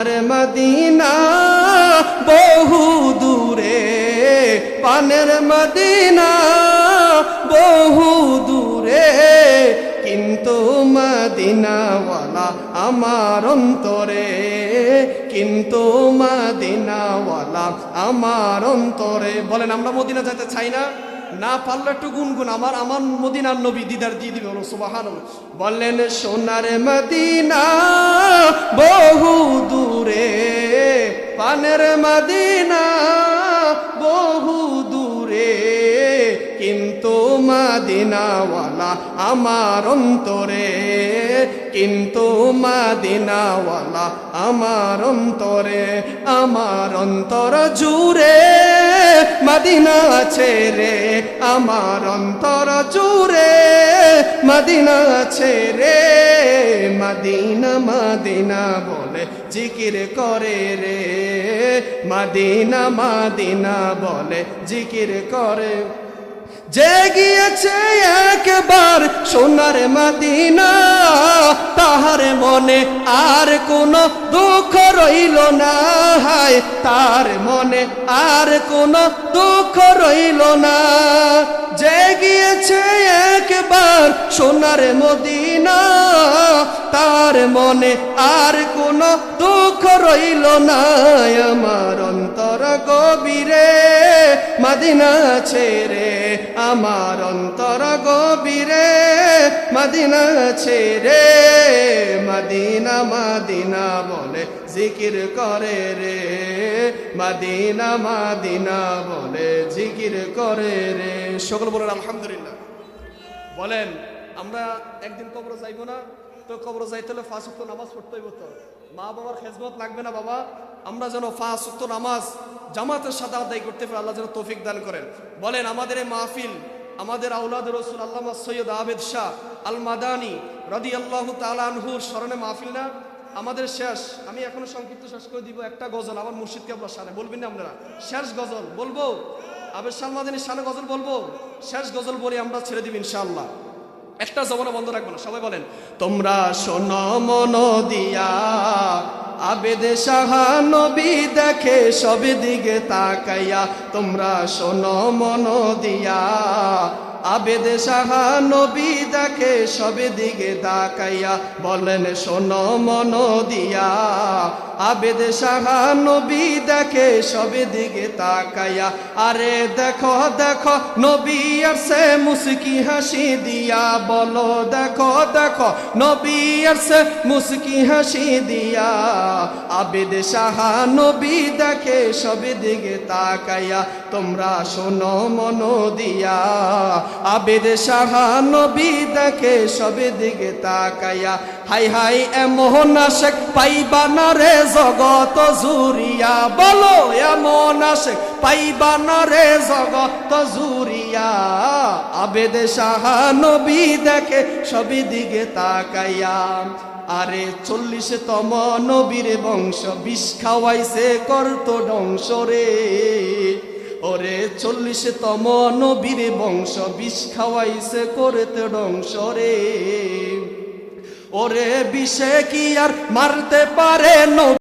Medina বহু দূরে, পানের মদিনা বহু দূরে, কিন্তু মদিনাওয়ালা আমার অন্তরে, কিন্তু মদিনাওয়ালা আমার অন্তরে। বলেন আমরা মদিনা যেতে চাই না? না পারলে একটু গুনগুন আমার আমার মদিনার নবী দিদার দিয়ে দিবে, বলো সুবহানাল্লাহ। বলেন সোনার মদিনা বহু দূরে, পানের মদিনা বহু দূরে, কিন্তু মদিনাওয়ালা আমার অন্তরে, কিন্তু মদিনাওয়ালা আমার অন্তরে। আমার অন্তর জুড়ে মদিনা আছে রে, আমার অন্তর জুড়ে মদিনা আছে রে। মদিনা মদিনা বলে জিকির করে রে, মদিনা মদিনা বলে জিকির করে। যে গিয়েছে একবার সোনার মদিনা, তাহার মনে আর কোনো দুঃখ রইল না, হায় তার মনে আর কোনো দুঃখ রইল না। যে গিয়েছে একবার সোনার মদিনা, তার মনে আর কোনো দুঃখ রইল না। আমার অন্তর গভীরে মদিনা আছে রে, আমার অন্তর গভীরে মদিনা আছে রে। মদিনা মদিনা বলে জিকির করে রে, মদিনা মদিনা বলে জিকির করে রে। সকল বলেন আলহামদুলিল্লাহ। বলেন আমরা একদিন কবর যাইব না? তো কবর যাইতে হলে 5 ওয়াক্ত নামাজ পড়তে হইব। তো মা বাবার খেজমত লাগবে না বাবা? আমরা যেন 5 ওয়াক্ত নামাজ জামাতের সাথে আদায় করতে পারি, আল্লাহ যেন তৌফিক দান করেন। বলেন আমাদের এই মাহফিল আমাদের আওলাদ রাসূল আল্লামা সৈয়দ আবেদ শাহ আল মাদানী রাদিয়াল্লাহু তাআলা আনহুর স্মরণে মাহফিল না আমাদের শেষ। আমি এখনো সংক্ষিপ্ত শেষ করে দিব একটা গজল আমার মুর্শিদ কেবলার শানে, বলবেন না আপনারা? শেষ গজল বলবো, আবেদ শাহ মাদানীর শানে গজল বলবো, শেষ গজল বলে আমরা ছেড়ে দিব ইনশাআল্লাহ। একটা জবানা বন্ধ রাখবো না, সবাই বলেন তোমরা শোনো মন দিয়া, আবেদ শাহ নবী দেখে সব দিকে তাকাইয়া। তোমরা শোনো মন দিয়া, আবেদ শাহ নবী দেখে সব দিকে তাকাইয়া। বলেন শোনো মন দিয়া, আবেদ শাহ নবী দেখে সব দিকে তাকাইয়া। আরে দেখো দেখো নবী আসছে মুস্কি হাসি দিয়া, বলো দেখো দেখো নবী আসছে মুস্কি হাসি দিয়া। আবেদ শাহ নবী দেখে সব দিকে তাকাইয়া। তোমরা শোনো মন দিয়া, আবেদ শাহ নবী দেখে সব দিকে তাকাইয়া। হাই হাই এমন আশেক পাইবা না রে জগত জুরিয়া, বলো এমন আশেক পাইবা না রে জগত জুরিয়া। আবেদ শাহ নবী দেখে সব দিকে তাকাইয়া। আরে 40তম নবীর বংশ বিষ খাওয়াইছে করত ধ্বংস রে। ওরে 40তম নবীর বংশ বিষ খাওয়াইছে করতে ধ্বংস রে। ওরে বিষে কি আর মারতে পারে?